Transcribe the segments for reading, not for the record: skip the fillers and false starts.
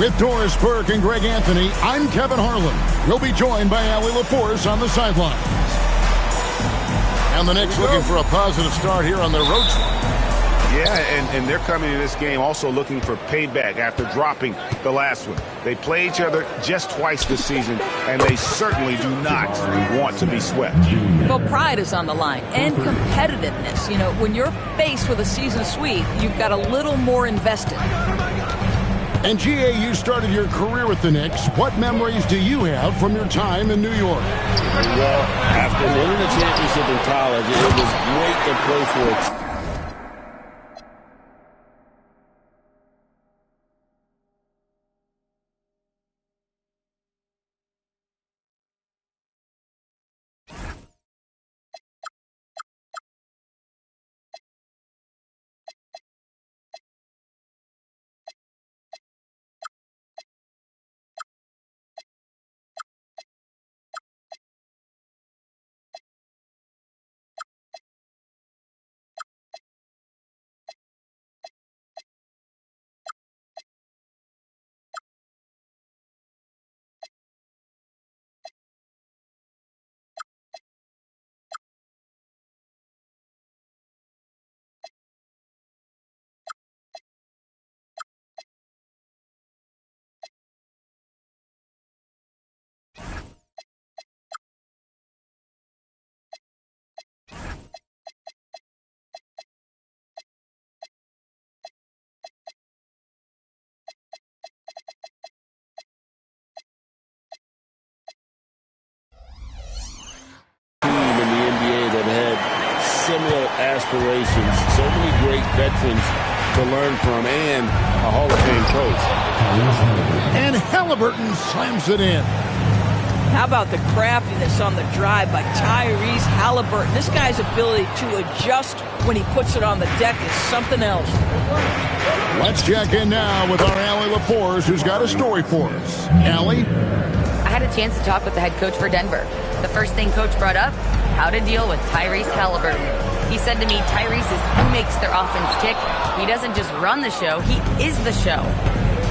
With Doris Burke and Greg Anthony, I'm Kevin Harlan. We'll be joined by Allie LaForce on the sidelines. And the Knicks looking for a positive start here on their road trip. Yeah, and they're coming to this game also looking for payback after dropping the last one. They play each other just twice this season, and they certainly do not want to be swept. Well, pride is on the line, and competitiveness. You know, when you're faced with a season sweep, you've got a little more invested. And GA, you started your career with the Knicks. What memories do you have from your time in New York? Well, after winning the championship in college, it was great to play for it. Similar aspirations, so many great veterans to learn from, and a Hall of Fame coach. And Halliburton slams it in. How about the craftiness on the drive by Tyrese Halliburton? This guy's ability to adjust when he puts it on the deck is something else. Let's check in now with our Allie LaForce, who's got a story for us. Allie? I had a chance to talk with the head coach for Denver. The first thing coach brought up, how to deal with Tyrese Halliburton. He said to me, Tyrese is who makes their offense tick. He doesn't just run the show, he is the show.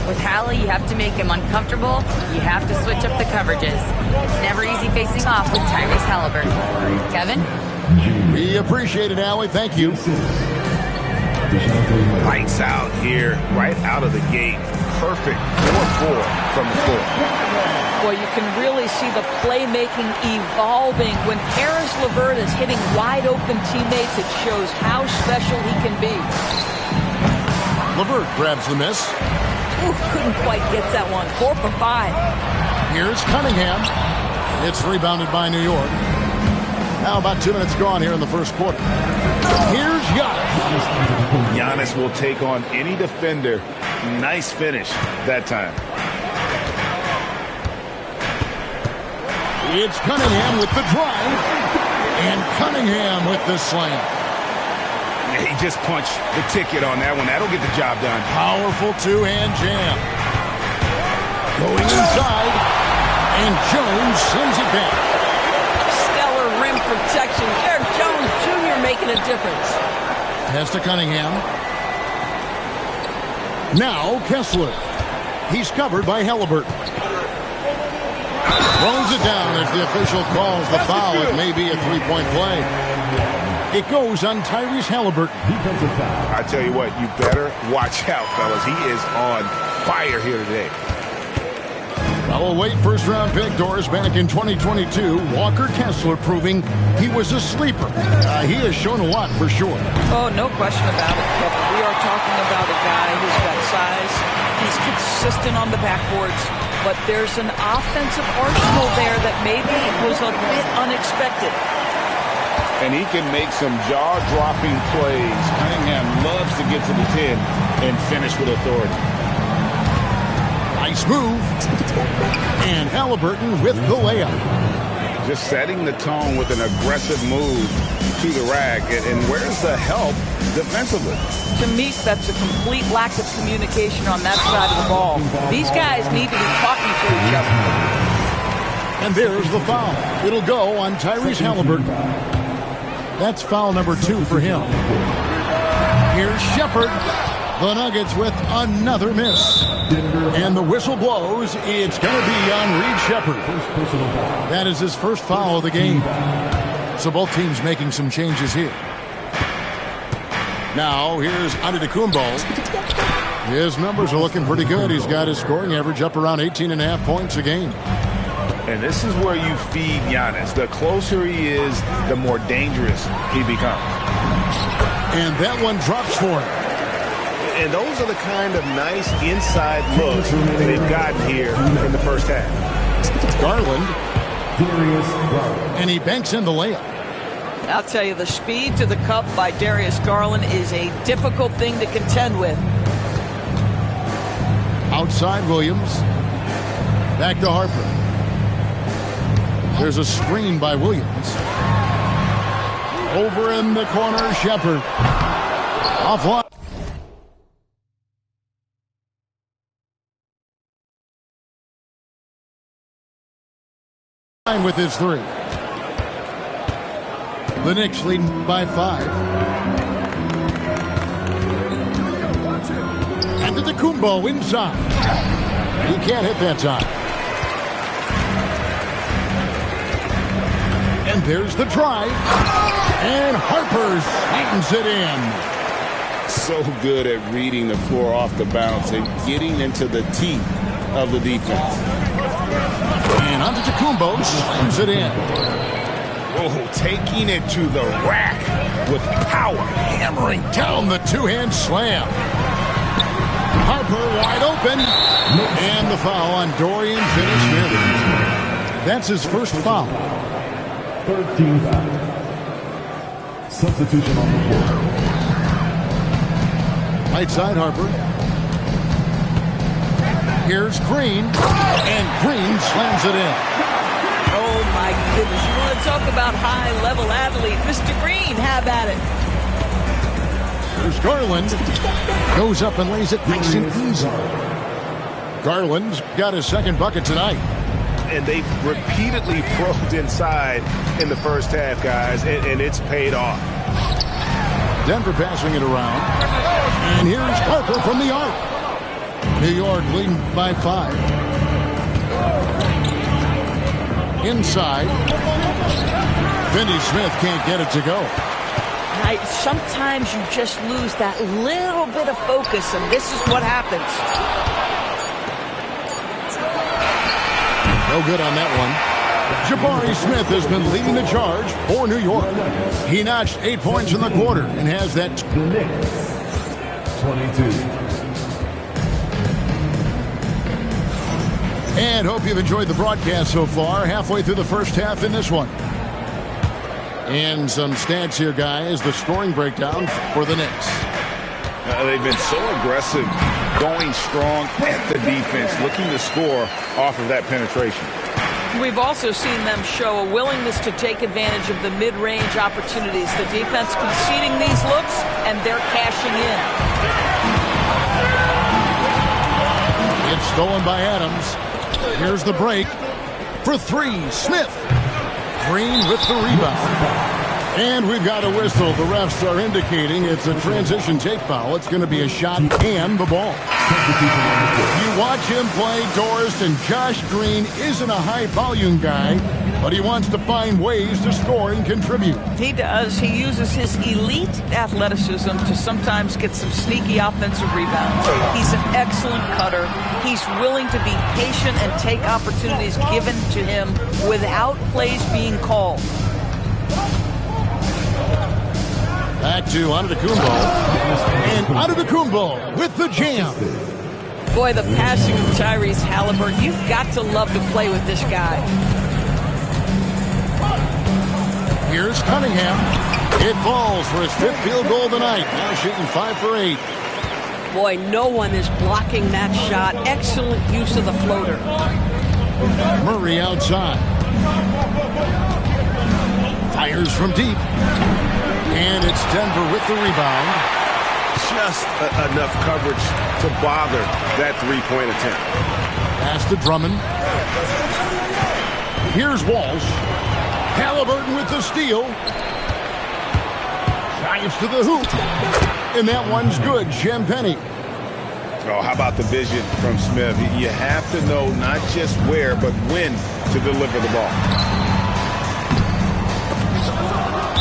With Hallie, you have to make him uncomfortable. You have to switch up the coverages. It's never easy facing off with Tyrese Halliburton. Kevin? We appreciate it, Allie. Thank you. Lights out here, right out of the gate. Perfect 4-4 from the floor. Well, you can really see the playmaking evolving. When Karis LeVert is hitting wide-open teammates, it shows how special he can be. LeVert grabs the miss. Ooh, couldn't quite get that one. 4 for 5. Here's Cunningham. It's rebounded by New York. Now about 2 minutes gone here in the first quarter. Here's Giannis. Giannis will take on any defender. Nice finish that time. It's Cunningham with the drive, and Cunningham with the slam. He just punched the ticket on that one. That'll get the job done. Powerful two-hand jam. Going inside, and Jones sends it back. Stellar rim protection. Derek Jones Jr. making a difference. Pass to Cunningham. Now Kessler. He's covered by Halliburton. Throws it down if the official calls the foul. It may be a three-point play. It goes on Tyrese Halliburton. I tell you what, you better watch out, fellas. He is on fire here today. Well, a late first-round pick, Doris, back in 2022. Walker Kessler proving he was a sleeper. He has shown a lot for sure. Oh, no question about it, Kevin. We are talking about a guy who's got size. He's consistent on the backboards. But there's an offensive arsenal there that maybe was a bit unexpected. And he can make some jaw-dropping plays. Cunningham loves to get to the 10 and finish with authority. Nice move. And Halliburton with the layup. Just setting the tone with an aggressive move to the rack. And where's the help defensively? To me, that's a complete lack of communication on that side of the ball. These guys need to be talking to each other. And there's the foul. It'll go on Tyrese Halliburton. That's foul number 2 for him. Here's Shepard. The Nuggets with another miss. And the whistle blows. It's going to be on Reed Shepherd. That is his first foul of the game. So both teams making some changes here. Now here's Antetokounmpo. His numbers are looking pretty good. He's got his scoring average up around 18.5 points a game. And this is where you feed Giannis. The closer he is, the more dangerous he becomes. And that one drops for him. And those are the kind of nice inside looks they've gotten here in the first half. Garland. And he banks in the layup. I'll tell you, the speed to the cup by Darius Garland is a difficult thing to contend with. Outside Williams. Back to Harper. There's a screen by Williams. Over in the corner, Shepherd. Offline. With his three. The Knicks leading by 5. Antetokounmpo inside. He can't hit that time. And there's the drive. And Harper slams it in. So good at reading the floor off the bounce and getting into the teeth of the defense. And Antetokounmpo slams it in. Oh, taking it to the rack with power. Hammering down the two-hand slam. Harper wide open. And the foul on Dorian Finney-Smith. That's his first foul. 13 foul. Substitution on the floor. Right side, Harper. Here's Green. And Green slams it in. Oh, my goodness. You want to talk about high-level athlete. Mr. Green, have at it. There's Garland. Goes up and lays it nice and easy. Garland's got his second bucket tonight. And they've repeatedly probed inside in the first half, guys, and it's paid off. Denver passing it around. And here's Harper from the arc. New York leading by 5. Inside. Finney-Smith can't get it to go. Sometimes you just lose that little bit of focus, and this is what happens. No good on that one. Jabari Smith has been leading the charge for New York. He notched 8 points in the quarter and has that. The Knicks, 22. And hope you've enjoyed the broadcast so far. Halfway through the first half in this one. And some stats here, guys. The scoring breakdown for the Knicks. They've been so aggressive, going strong at the defense, looking to score off of that penetration. We've also seen them show a willingness to take advantage of the mid-range opportunities. The defense conceding these looks, and they're cashing in. It's stolen by Adams. Here's the break. For 3, Smith. Green with the rebound. And we've got a whistle. The refs are indicating it's a transition take foul. It's going to be a shot and the ball. You watch him play, Doris, and Josh Green isn't a high-volume guy, but he wants to find ways to score and contribute. He does. He uses his elite athleticism to sometimes get some sneaky offensive rebounds. He's an excellent cutter. He's willing to be patient and take opportunities given to him without plays being called. Back to Antetokounmpo. And Antetokounmpo with the jam. Boy, the passing of Tyrese Halliburton, you've got to love to play with this guy. Here's Cunningham. It falls for his 5th field goal of the night. Now shooting 5 for 8. Boy, no one is blocking that shot. Excellent use of the floater. Murray outside. Fires from deep. And it's Denver with the rebound. Just enough coverage to bother that three-point attempt. Pass to Drummond. Here's Walsh. Halliburton with the steal. Drives to the hoop. And that one's good. Champagny. Oh, how about the vision from Smith? You have to know not just where, but when to deliver the ball.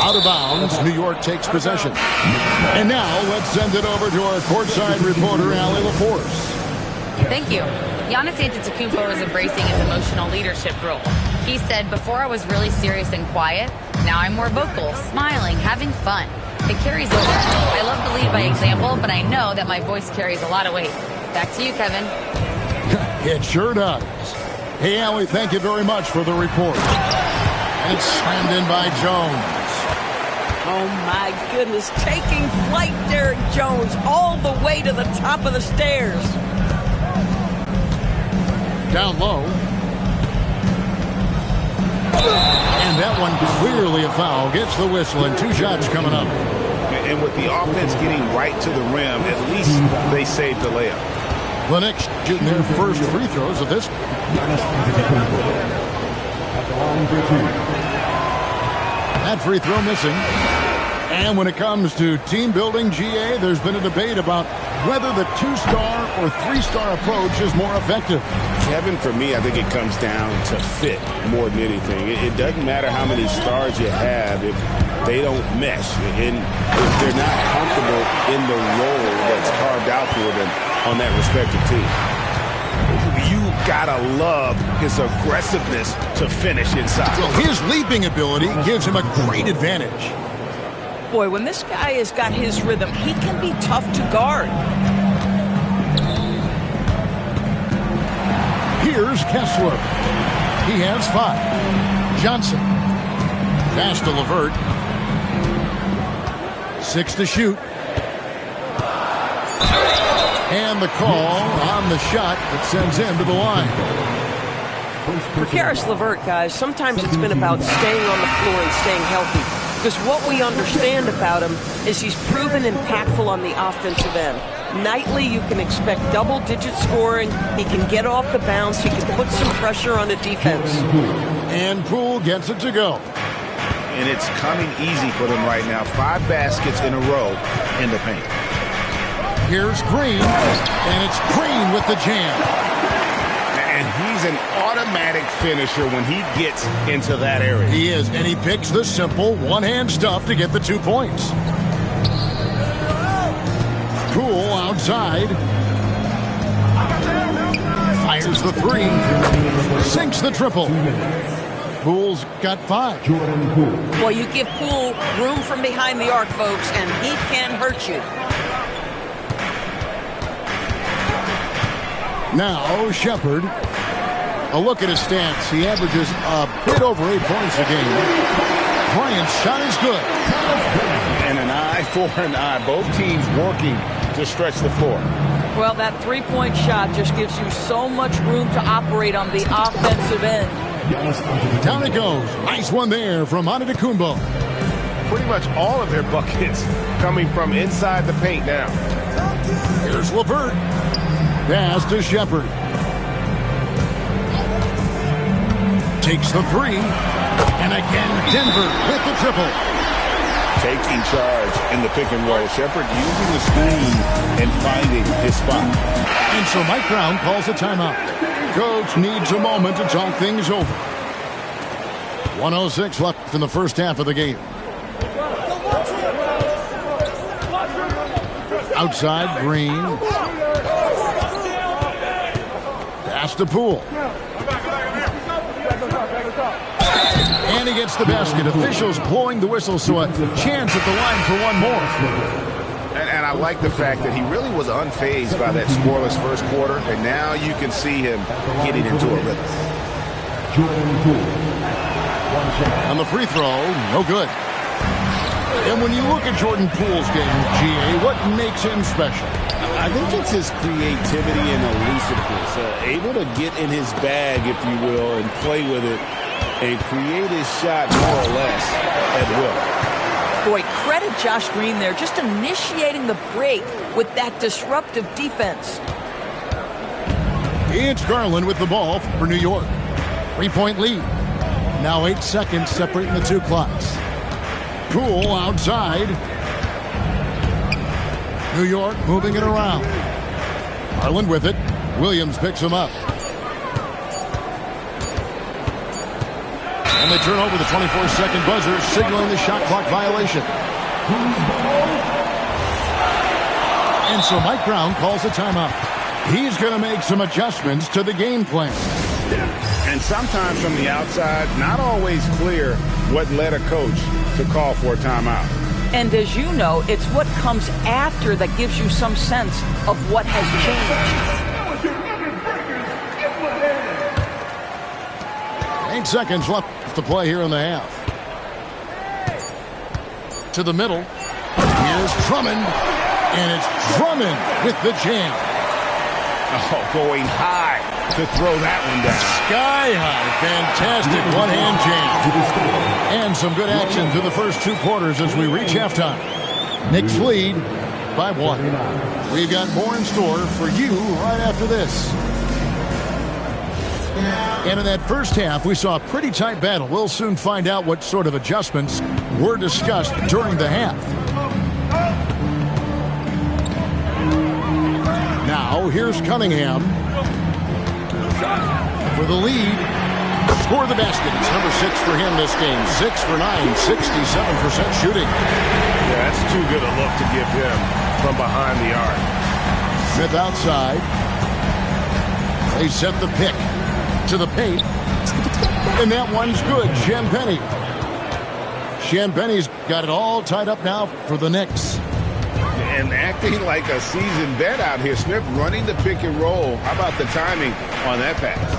Out of bounds, New York takes possession. And now let's send it over to our courtside reporter, Allie LaForce. Thank you. Giannis Antetokounmpo is embracing his emotional leadership role. He said, before I was really serious and quiet, now I'm more vocal, smiling, having fun. It carries over. I love to lead by example, but I know that my voice carries a lot of weight. Back to you, Kevin. It sure does. Hey, Allie, thank you very much for the report. And it's slammed in by Jones. Oh, my goodness. Taking flight, Derek Jones, all the way to the top of the stairs. Down low. And that one clearly a foul. Gets the whistle, and 2 shots coming up. And with the offense getting right to the rim, at least they saved the layup. The Knicks shooting their first free throws of this. That free throw missing. And when it comes to team building, GA, there's been a debate about whether the 2-star or 3-star approach is more effective. Kevin, for me, I think it comes down to fit more than anything. It doesn't matter how many stars you have if they don't mesh and if they're not comfortable in the role that's carved out for them on that respective team. You gotta love his aggressiveness to finish inside. Well, his leaping ability gives him a great advantage. Boy, when this guy has got his rhythm, he can be tough to guard. Here's Kessler. He has 5. Johnson. Pass to LeVert. 6 to shoot. And the call on the shot that sends him to the line. For Karis LeVert, guys, sometimes it's been about staying on the floor and staying healthy. Because what we understand about him is he's proven impactful on the offensive end. Nightly, you can expect double-digit scoring. He can get off the bounce. He can put some pressure on the defense. And Poole gets it to go. And it's coming easy for them right now. 5 baskets in a row in the paint. Here's Green, and it's Green with the jam. And he's an automatic finisher when he gets into that area. He is, and he picks the simple one-hand stuff to get the 2 points. Poole outside. Fires the 3. Sinks the triple. Poole's got 5. Well, you give Poole room from behind the arc, folks, and he can hurt you. Now, Shepard. A look at his stats. He averages a bit over 8 points a game. Bryant's shot is good. And an eye for an eye. Both teams working to stretch the floor. Well, that 3-point shot just gives you so much room to operate on the offensive end. Down it goes. Nice one there from Antetokounmpo. Pretty much all of their buckets coming from inside the paint now. Here's LeVert. Pass to Shepard. Takes the 3. And again, Denver with the triple. Taking charge in the pick and roll. Shepard using the screen and finding his spot. And so Mike Brown calls a timeout. Coach needs a moment to talk things over. 1:06 left in the first half of the game. Outside, Green. Pass to Poole. And he gets the basket. Officials blowing the whistle, so a chance at the line for one more. And I like the fact that he really was unfazed by that scoreless first quarter, and now you can see him getting into a rhythm. On the free throw, no good. And when you look at Jordan Poole's game, GA, what makes him special? I think it's his creativity and elusiveness. Able to get in his bag, if you will, and play with it and create his shot more or less at will. Boy, credit Josh Green there, just initiating the break with that disruptive defense. It's Garland with the ball for New York. 3-point lead. Now 8 seconds separating the 2 clocks. Poole outside. New York moving it around. Harlan with it. Williams picks him up. And they turn over the 24-second buzzer, signaling the shot clock violation. And so Mike Brown calls a timeout. He's going to make some adjustments to the game plan. And sometimes from the outside, not always clear what led a coach to call for a timeout. And as you know, it's what comes after that gives you some sense of what has changed. 8 seconds left to play here in the half. To the middle. Here's Drummond. And it's Drummond with the jam. Oh, going high to throw that one down. Sky high. Fantastic one-hand jam. And some good action through the first 2 quarters as we reach halftime. Knicks lead by 1. We've got more in store for you right after this. And in that first half, we saw a pretty tight battle. We'll soon find out what sort of adjustments were discussed during the half. Now, here's Cunningham for the lead. Score the basket. It's number 6 for him this game. 6 for 9, 67% shooting. Yeah, that's too good a look to give him from behind the arc. Smith outside. They set the pick to the paint. And that one's good. Champagne's got it all tied up now for the Knicks. And acting like a seasoned vet out here. Smith running the pick and roll. How about the timing on that pass?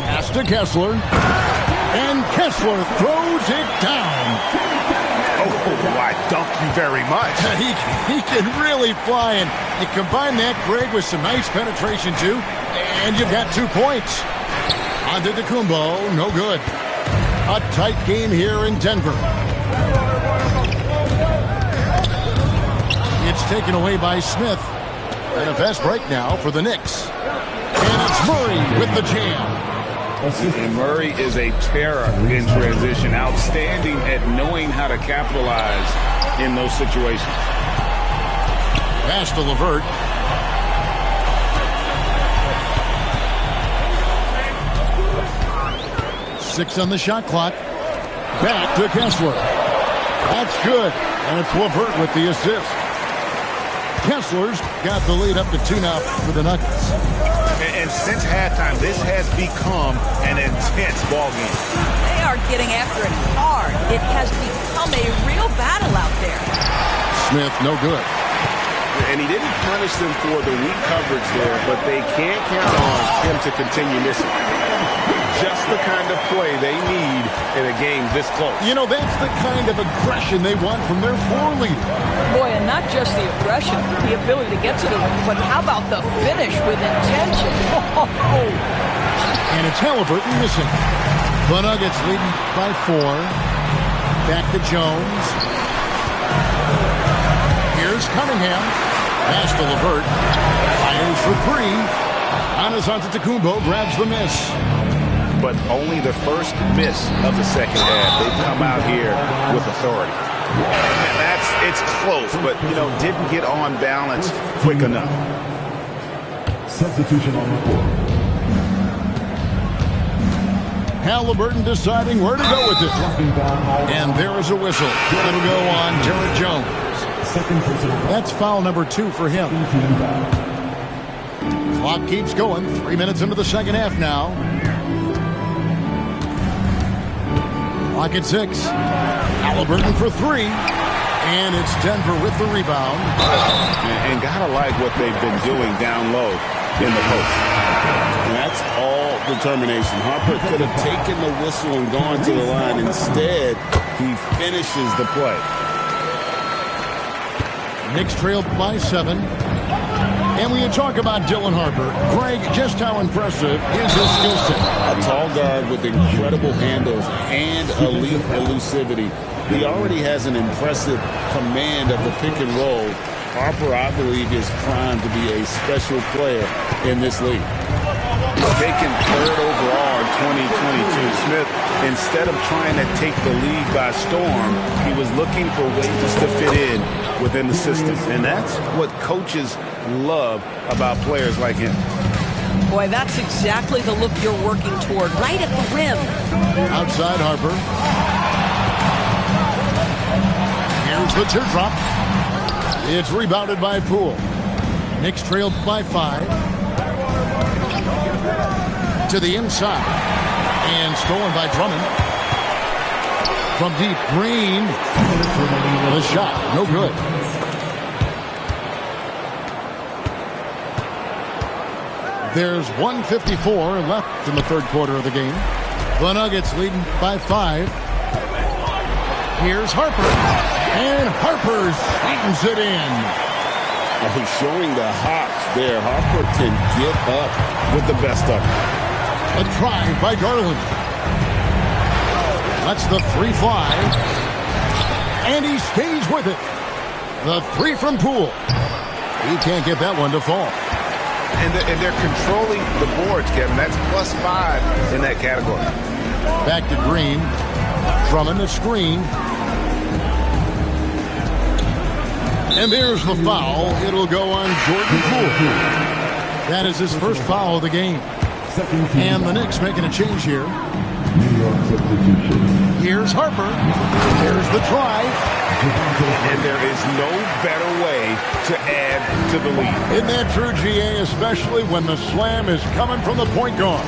Pass to Kessler. And Kessler throws it down. Oh, I dunk you very much. He can really fly. And you combine that, Greg, with some nice penetration, too. And you've got 2 points. Antetokounmpo, no good. A tight game here in Denver. It's taken away by Smith. And a fast break now for the Knicks. And it's Murray with the jam. And Murray is a terror in transition. Outstanding at knowing how to capitalize in those situations. Pass to LeVert. Six on the shot clock. Back to Kessler. That's good. And it's LeVert with the assist. Kessler's got the lead up to 2 now for the Nuggets. And since halftime, this has become an intense ballgame. They are getting after it hard. It has become a real battle out there. Smith, no good. And he didn't punish them for the weak coverage there, but they can't count on him to continue missing. Just the kind of play they need in a game this close. You know, that's the kind of aggression they want from their floor leader. Boy, and not just the aggression, the ability to get to the rim, but how about the finish with intention? Oh. And it's Halliburton missing. The Nuggets leading by 4. Back to Jones. Here's Cunningham. Pass to LeVert. Fires for 3. Giannis Antetokounmpo grabs the miss. But only the first miss of the second half. They've come out here with authority. And it's close, but, didn't get on balance quick enough. Substitution on the court. Halliburton deciding where to go with it. And there is a whistle. It'll go on Jared Jones. That's foul number 2 for him. Clock keeps going. 3 minutes into the second half now. Clock at 6. Halliburton for 3. And it's Denver with the rebound. And gotta like what they've been doing down low in the post. And that's all determination. Harper could have taken the whistle and gone to the line. Instead, he finishes the play. Knicks trailed by 7. And when you talk about Dylan Harper, Greg, just how impressive is his skill set? A tall guard with incredible handles and elite elusivity. He already has an impressive command of the pick and roll. Harper, I believe, is primed to be a special player in this league. Taken 3rd overall of 2022. Smith, instead of trying to take the league by storm, he was looking for ways to fit in within the system. And that's what coaches love about players like him. Boy, that's exactly the look you're working toward, right at the rim. Outside Harper. Here's the teardrop. It's rebounded by Poole. Knicks trailed by 5. To the inside. And stolen by Drummond. From deep, Green. The shot, no good. There's 1:54 left in the third quarter of the game. The Nuggets leading by 5. Here's Harper. And Harper slams it in. He's showing the hops there. Harper can get up with the best of them. A drive by Garland. Lets the 3 fly. And he stays with it. The 3 from Poole. He can't get that one to fall. And they're controlling the boards, Kevin. That's +5 in that category. Back to Green. Drummond the screen. And there's the foul. It'll go on Jordan Poole. That is his first foul of the game. And the Knicks making a change here. New York substitution. Here's Harper. There's the drive. And there is no better way to add to the lead. Isn't that true, GA? Especially when the slam is coming from the point guard.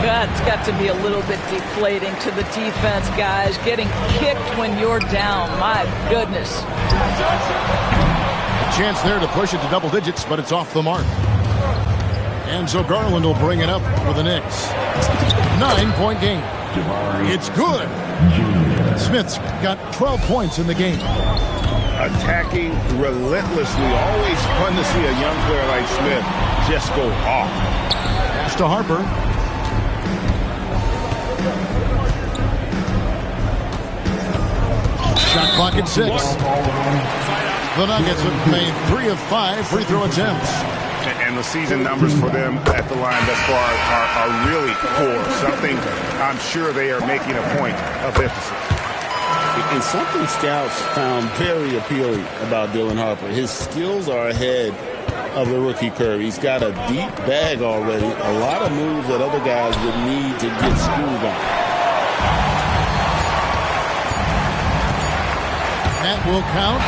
That's got to be a little bit deflating to the defense, guys. Getting kicked when you're down. My goodness. A chance there to push it to double digits, but it's off the mark. And so Garland will bring it up for the Knicks. 9-point game. It's good. Smith's got 12 points in the game. Attacking relentlessly. Always fun to see a young player like Smith just go off. Pass to Harper. Shot clock at 6. The Nuggets have made 3 of 5 free throw attempts. And the season numbers for them at the line thus far are really poor. Something I'm sure they are making a point of emphasis. And something scouts found very appealing about Dylan Harper. His skills are ahead of the rookie curve. He's got a deep bag already. A lot of moves that other guys would need to get schooled on. That will count.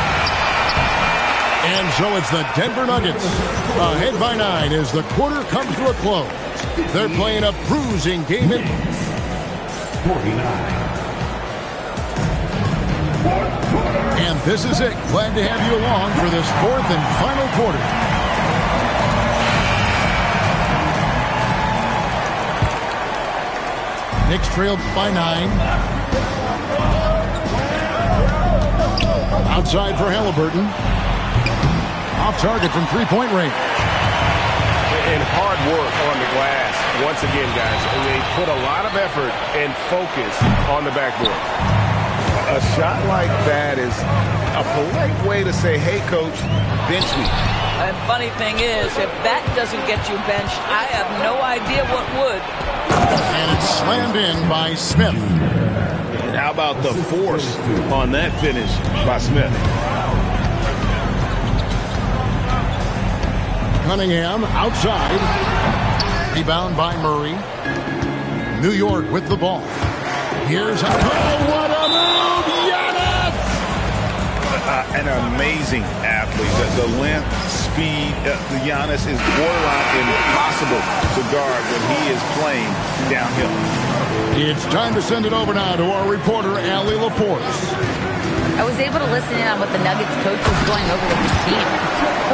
And so it's the Denver Nuggets ahead by 9 as the quarter comes to a close. They're playing a bruising game at 49. And this is it. Glad to have you along for this 4th and final quarter. Knicks trailed by 9. Outside for Halliburton. Off target from 3-point range. And hard work on the glass. Once again, guys, they put a lot of effort and focus on the backboard. A shot like that is a polite way to say, hey, coach, bench me. And funny thing is, if that doesn't get you benched, I have no idea what would. And it's slammed in by Smith. And how about the force on that finish by Smith? Cunningham outside. Rebound by Murray. New York with the ball. Here's a... Oh, what a move! Giannis! An amazing athlete. The length, speed, the Giannis is borderline impossible to guard when he is playing downhill. It's time to send it over now to our reporter, Allie Laporte. I was able to listen in on what the Nuggets coach was going over with his team.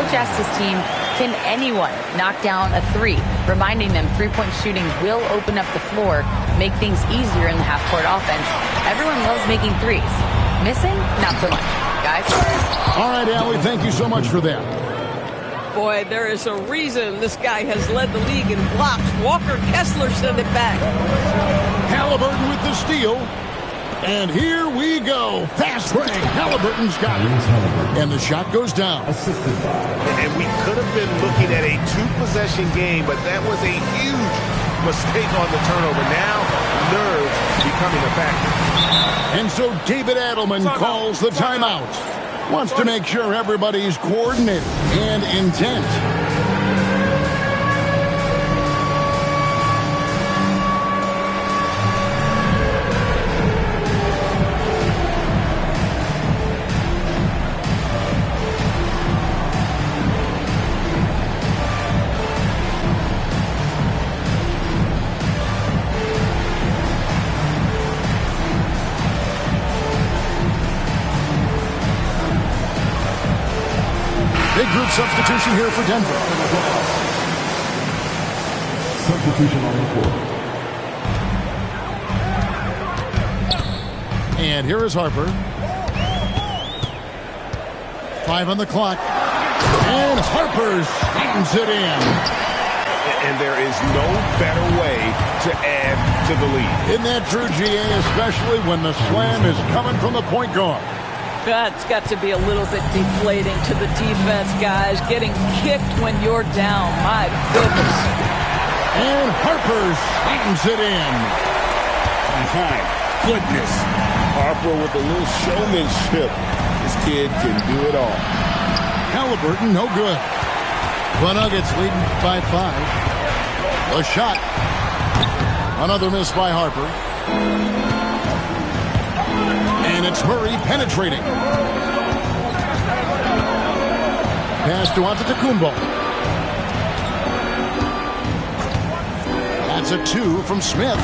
Coach asked his team, can anyone knock down a 3? Reminding them 3-point shooting will open up the floor, make things easier in the half-court offense. Everyone loves making 3s. Missing? Not so much. Guys? All right, Allie, thank you so much for that. Boy, there is a reason this guy has led the league in blocks. Walker Kessler sent it back. Halliburton with the steal. And here we go. Fast break. Halliburton's got it. And the shot goes down. And we could have been looking at a 2-possession game, but that was a huge mistake on the turnover. Now, nerves becoming a factor. And so David Adelman calls the timeout. Wants to make sure everybody's coordinated and intent. Big group substitution here for Denver. Substitution on the floor. And here is Harper. 5 on the clock. And Harper slams it in. And there is no better way to add to the lead. Isn't that true, GA, especially when the slam is coming from the point guard? That's got to be a little bit deflating to the defense, guys. Getting kicked when you're down. My goodness. And Harper slams it in. My goodness. Harper with a little showmanship. This kid can do it all. Halliburton, no good. The Nuggets leading by 5. A shot. Another miss by Harper. And it's Murray penetrating. Pass to Antetokounmpo. That's a 2 from Smith.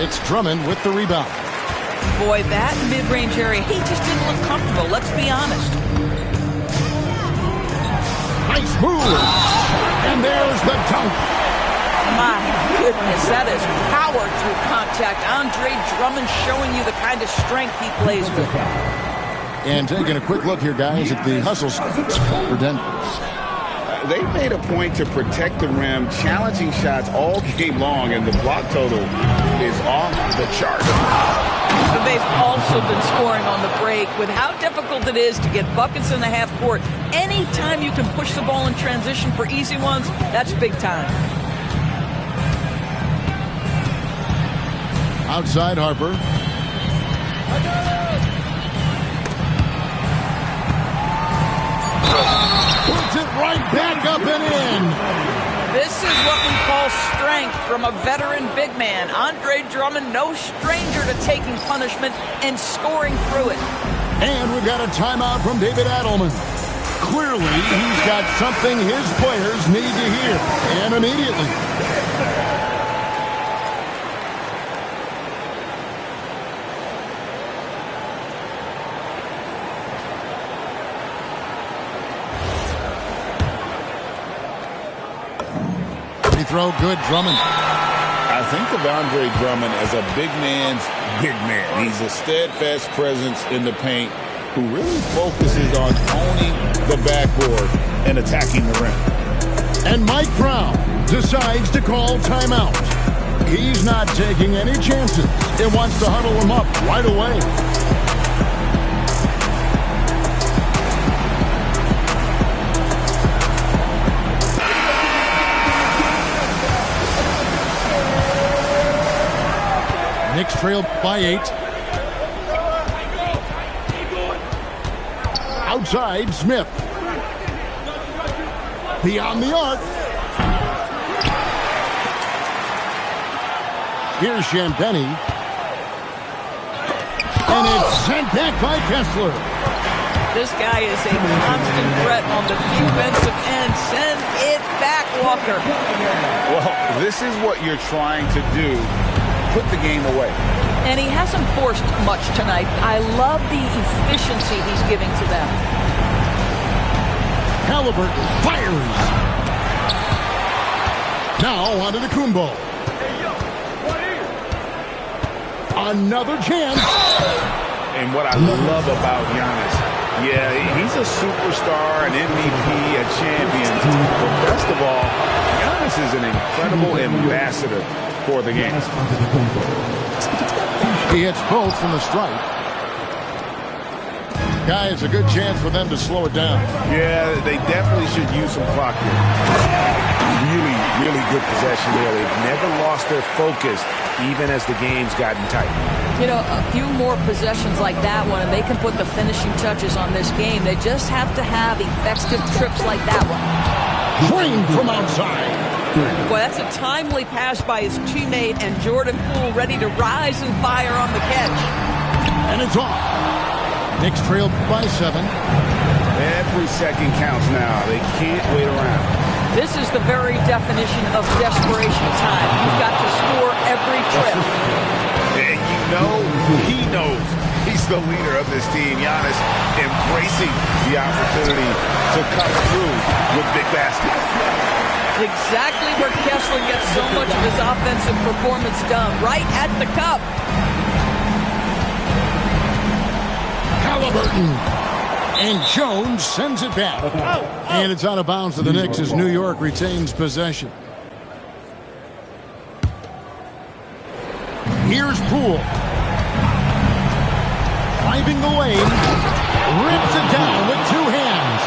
It's Drummond with the rebound. Boy, that mid-range area, he just didn't look comfortable. Let's be honest. Nice move. And there's the dunk. My goodness, that is power through contact. Andre Drummond showing you the kind of strength he plays with. And taking a quick look here, guys, at the hustle spots for Denver. They made a point to protect the rim, challenging shots all game long, and the block total is off the chart. But they've also been scoring on the break. With how difficult it is to get buckets in the half court, anytime you can push the ball in transition for easy ones, that's big time. Outside Harper. Puts it right back up and in. This is what we call strength from a veteran big man. Andre Drummond, no stranger to taking punishment and scoring through it. And we've got a timeout from David Adelman. Clearly, he's got something his players need to hear, and immediately. Throw good, Drummond. I think of Andre Drummond as a big man's big man. He's a steadfast presence in the paint who really focuses on owning the backboard and attacking the rim. And Mike Brown decides to call timeout. He's not taking any chances and wants to huddle him up right away. Knicks trail by 8. Outside, Smith. Beyond the arc. Here's Champagny. And it's sent back by Kessler. This guy is a constant threat on the defensive end. Send it back, Walker. Well, this is what you're trying to do. Put the game away. And he hasn't forced much tonight. I love the efficiency he's giving to them. Halliburton fires. Now on to the Kumbo. Another chance. And what I love about Giannis, yeah, he's a superstar, an MVP, a champion. But best of all, Giannis is an incredible ambassador for the game. He hits both from the stripe. Guys, a good chance for them to slow it down. Yeah, they definitely should use some clock here. Really good possession there. They've never lost their focus, even as the game's gotten tight. You know, a few more possessions like that one, and they can put the finishing touches on this game. They just have to have effective trips like that one. Green from outside. Boy, that's a timely pass by his teammate, and Jordan Poole ready to rise and fire on the catch. And it's off. Knicks trail by 7. Every second counts now. They can't wait around. This is the very definition of desperation time. You've got to score every trip. And you know, he knows he's the leader of this team. Giannis embracing the opportunity to come through with big baskets. Exactly where Kessler gets so much of his offensive performance done, right at the cup. Halliburton. And Jones sends it back. And it's out of bounds to the Knicks as New York retains possession. Here's Poole. Driving the lane. Rips it down with 2 hands.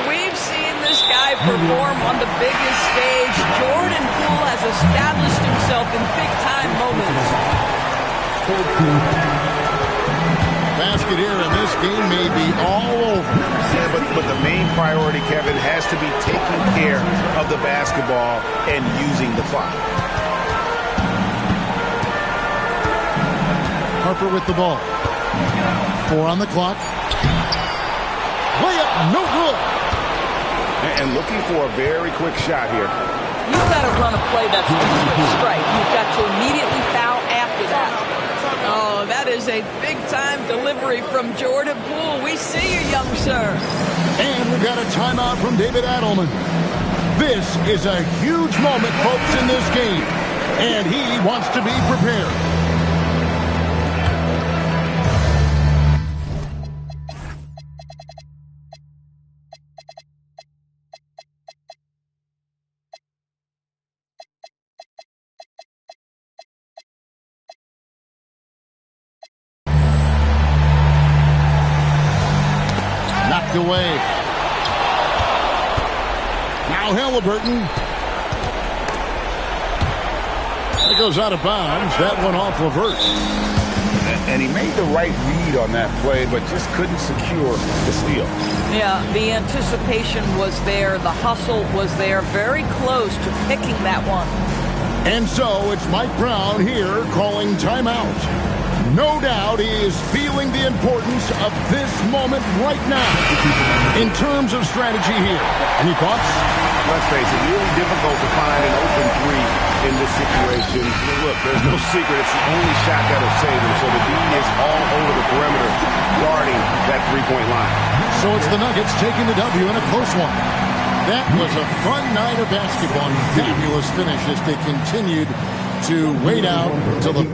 We've seen this guy perform on the biggest stage. Jordan Poole has established himself in big-time moments. Basket here, and this game may be all over. Yeah, but the main priority, Kevin, has to be taking care of the basketball and using the clock. Harper with the ball. 4 on the clock. Layup, no good. And looking for a very quick shot here. You've got to run a play that's a quick strike. You've got to immediately foul after that. Oh, that is a big-time delivery from Jordan Poole. We see you, young sir. And we've got a timeout from David Adelman. This is a huge moment, folks, in this game. And he wants to be prepared. Away. Now Halliburton. It goes out of bounds. That one off reverse. And he made the right read on that play, but just couldn't secure the steal. Yeah, the anticipation was there. The hustle was there. Very close to picking that one. And so it's Mike Brown here calling timeout. No doubt he is feeling the importance of this moment right now in terms of strategy here. Any thoughts? Let's face it, really difficult to find an open 3 in this situation. Look, there's no secret. It's the only shot that'll save him. So the D is all over the perimeter guarding that 3-point line. So it's the Nuggets taking the W in a close one. That was a fun night of basketball. Fabulous finish as they continued to wait out until the